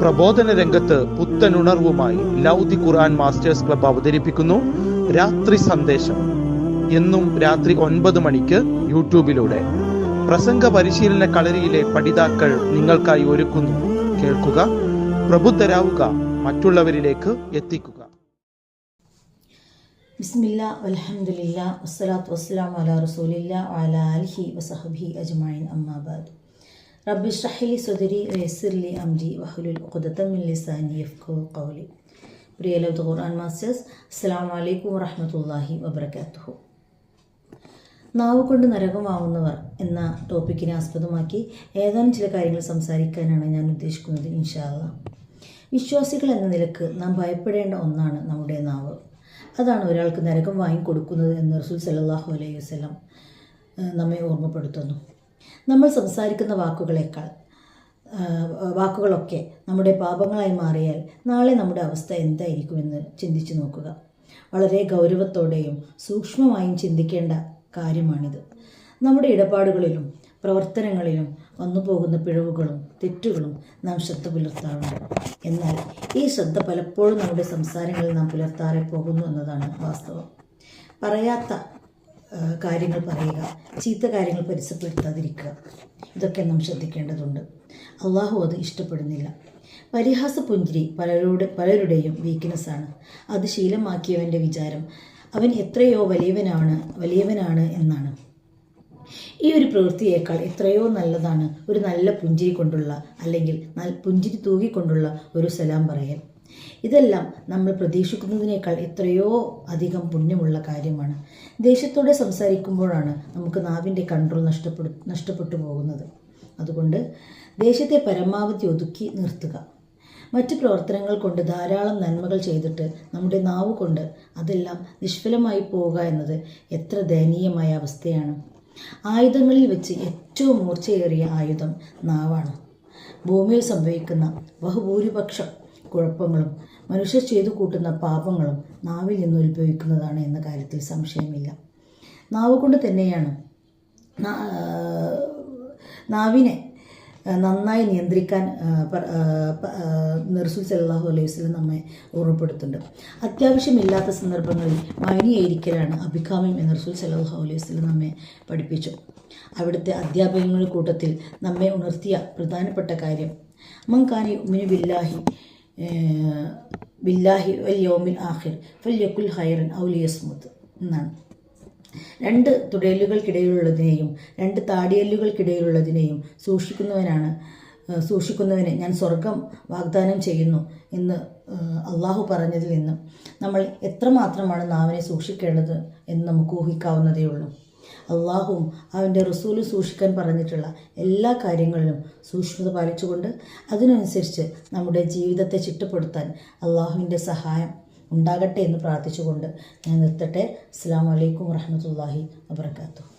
പ്രബോധന രംഗത്ത് പുത്തനുണർവുമായി ലൗദി ഖുർആൻ masters club അവതരിപ്പിക്കുന്നു രാത്രി സന്ദേശം. എന്നും രാത്രി 9 മണിക്ക് യൂട്യൂബിലൂടെ പ്രസംഗ പരിശീലന കളരിയിലെ പഠിതാക്കൾ നിങ്ങൾക്കായി ഒരുക്കുന്നു. കേൾക്കുക, പ്രബുദ്ധരാവുക, മറ്റുള്ളവരിലേക്ക് എത്തിക്കുക. ബിസ്മില്ലാ വൽഹംദുലില്ലാ വസ്സലാത്തു വസ്സലാമു അലാ റസൂലില്ലാ വഅലാ ആലിഹി വസഹ്ബിഹി അജ്മഈൻ. അമ്മാ ബഅദ്. റബ്ബി ഇശ്റഹ് ലി സദ്രി വയസ്സിർ ലി അംരി വഹ്ലുൽ ഉഖ്ദതം മിൻ ലിസാനി യഫ്ഖഹു ഖൗലി. പ്രിയ ലൗദി ഖുർആൻ മാസ്റ്റേഴ്സ്, അസ്സലാമു അലൈക്കും വറഹ്മത്തുള്ളാഹി വബറകാതുഹു. നാവ് കൊണ്ട് നരകമാവുന്നവർ എന്ന ടോപ്പിക്കിനെ ആസ്പദമാക്കി ഏതാനും ചില കാര്യങ്ങൾ സംസാരിക്കാനാണ് ഞാൻ ഉദ്ദേശിക്കുന്നത്, ഇൻഷാ അല്ലാഹ്. വിശ്വാസികൾ എന്ന നിലക്ക് നാം ഭയപ്പെടേണ്ട ഒന്നാണ് നമ്മുടെ നാവ്. അതാണ് ഒരാൾക്ക് നരകം വാങ്ങിക്കൊടുക്കുന്നത് എന്ന് റസൂൽ സല്ലല്ലാഹു അലൈഹി വസല്ലം നമ്മെ ഓർമ്മപ്പെടുത്തുന്നു. നമ്മൾ സംസാരിക്കുന്ന വാക്കുകളൊക്കെ നമ്മുടെ പാപങ്ങളായി മാറിയാൽ നാളെ നമ്മുടെ അവസ്ഥ എന്തായിരിക്കുമെന്ന് ചിന്തിച്ചു നോക്കുക. വളരെ ഗൗരവത്തോടെയും സൂക്ഷ്മമായും ചിന്തിക്കേണ്ട കാര്യമാണിത്. നമ്മുടെ ഇടപാടുകളിലും പ്രവർത്തനങ്ങളിലും വന്നു പോകുന്ന പിഴവുകളും തെറ്റുകളും നാം ശ്രദ്ധ പുലർത്താറുണ്ട്. എന്നാൽ ഈ ശ്രദ്ധ പലപ്പോഴും നമ്മുടെ സംസാരങ്ങളിൽ നാം പുലർത്താറെ പോകുന്നു എന്നതാണ് വാസ്തവം. പറയാത്ത കാര്യങ്ങൾ പറയുക, ചീത്ത കാര്യങ്ങൾ പരിസരപ്പെടുത്താതിരിക്കുക, ഇതൊക്കെ നാം ശ്രദ്ധിക്കേണ്ടതുണ്ട്. അള്ളാഹു അത് ഇഷ്ടപ്പെടുന്നില്ല. പരിഹാസ പുഞ്ചിരി പലരുടെയും വീക്ക്നെസ്സാണ്. അത് ശീലമാക്കിയവൻ്റെ വിചാരം അവൻ എത്രയോ വലിയവനാണ് എന്നാണ്. ഈ ഒരു പ്രവൃത്തിയേക്കാൾ എത്രയോ നല്ലതാണ് ഒരു നല്ല പുഞ്ചിരി കൊണ്ടുള്ള, അല്ലെങ്കിൽ പുഞ്ചിരി തൂകിക്കൊണ്ടുള്ള ഒരു സലാം പറയൽ. ഇതെല്ലാം നമ്മൾ പ്രതീക്ഷിക്കുന്നതിനേക്കാൾ എത്രയോ അധികം പുണ്യമുള്ള കാര്യമാണ്. ദേഷ്യത്തോടെ സംസാരിക്കുമ്പോഴാണ് നമുക്ക് നാവിൻ്റെ കൺട്രോൾ നഷ്ടപ്പെട്ടു പോകുന്നത്. അതുകൊണ്ട് ദേഷ്യത്തെ പരമാവധി ഒതുക്കി നിർത്തുക. മറ്റ് പ്രവർത്തനങ്ങൾ കൊണ്ട് ധാരാളം നന്മകൾ ചെയ്തിട്ട് നമ്മുടെ നാവ് കൊണ്ട് അതെല്ലാം നിഷ്ഫലമായി പോവുക എന്നത് എത്ര ദയനീയമായ അവസ്ഥയാണ്. ആയുധങ്ങളിൽ വെച്ച് ഏറ്റവും മൂർച്ചയേറിയ ആയുധം നാവാണ്. ഭൂമിയിൽ സംഭവിക്കുന്ന ബഹുഭൂരിപക്ഷം കുഴപ്പങ്ങളും മനുഷ്യർ ചെയ്തു കൂട്ടുന്ന പാപങ്ങളും നാവിൽ നിന്ന് ഉത്ഭവിക്കുന്നതാണ് എന്ന കാര്യത്തിൽ സംശയമില്ല. നാവ് കൊണ്ട് തന്നെയാണ് നാവിനെ നന്നായി നിയന്ത്രിക്കാൻ റസൂൽ സല്ലല്ലാഹു അലൈഹി വസല്ലം നമ്മെ ഓർമ്മപ്പെടുത്തുന്നുണ്ട്. അത്യാവശ്യമില്ലാത്ത സന്ദർഭങ്ങളിൽ മൗനിയായിരിക്കലാണ് അഭികാമ്യം എന്ന് റസൂൽ സല്ലല്ലാഹു അലൈഹി വസല്ലം നമ്മെ പഠിപ്പിച്ചു. അവിടുത്തെ അധ്യാപകങ്ങളുടെ കൂട്ടത്തിൽ നമ്മെ ഉണർത്തിയ പ്രധാനപ്പെട്ട കാര്യം മൻ കാന യുഅ്മിനു ബില്ലാഹി വൽ യൗമിൽ ആഖിർ ഫൽയഖുൽ ഖൈറൻ ഔ ലിയസ്മുത് എന്നാണ്. 2 തുടയലുകൾക്കിടയിലുള്ളതിനെയും 2 താടിയല്ലുകൾക്കിടയിലുള്ളതിനെയും സൂക്ഷിക്കുന്നവനെ ഞാൻ സ്വർഗം വാഗ്ദാനം ചെയ്യുന്നു എന്ന് അള്ളാഹു പറഞ്ഞതിൽ നിന്ന് നമ്മൾ എത്രമാത്രമാണ് നാവിനെ സൂക്ഷിക്കേണ്ടത് എന്ന് നമുക്ക് ഊഹിക്കാവുന്നതേ ഉള്ളൂ. അള്ളാഹുവും അവൻ്റെ റസൂലും സൂക്ഷിക്കാൻ പറഞ്ഞിട്ടുള്ള എല്ലാ കാര്യങ്ങളിലും സൂക്ഷ്മത പാലിച്ചുകൊണ്ട് അതിനനുസരിച്ച് നമ്മുടെ ജീവിതത്തെ ചിട്ടപ്പെടുത്താൻ അള്ളാഹുവിൻ്റെ സഹായം ഉണ്ടാകട്ടെ എന്ന് പ്രാർത്ഥിച്ചുകൊണ്ട് ഞാൻ നിർത്തട്ടെ. അസ്സലാമു അലൈക്കും വറഹ്മത്തുള്ളാഹി വബറകാതുഹു.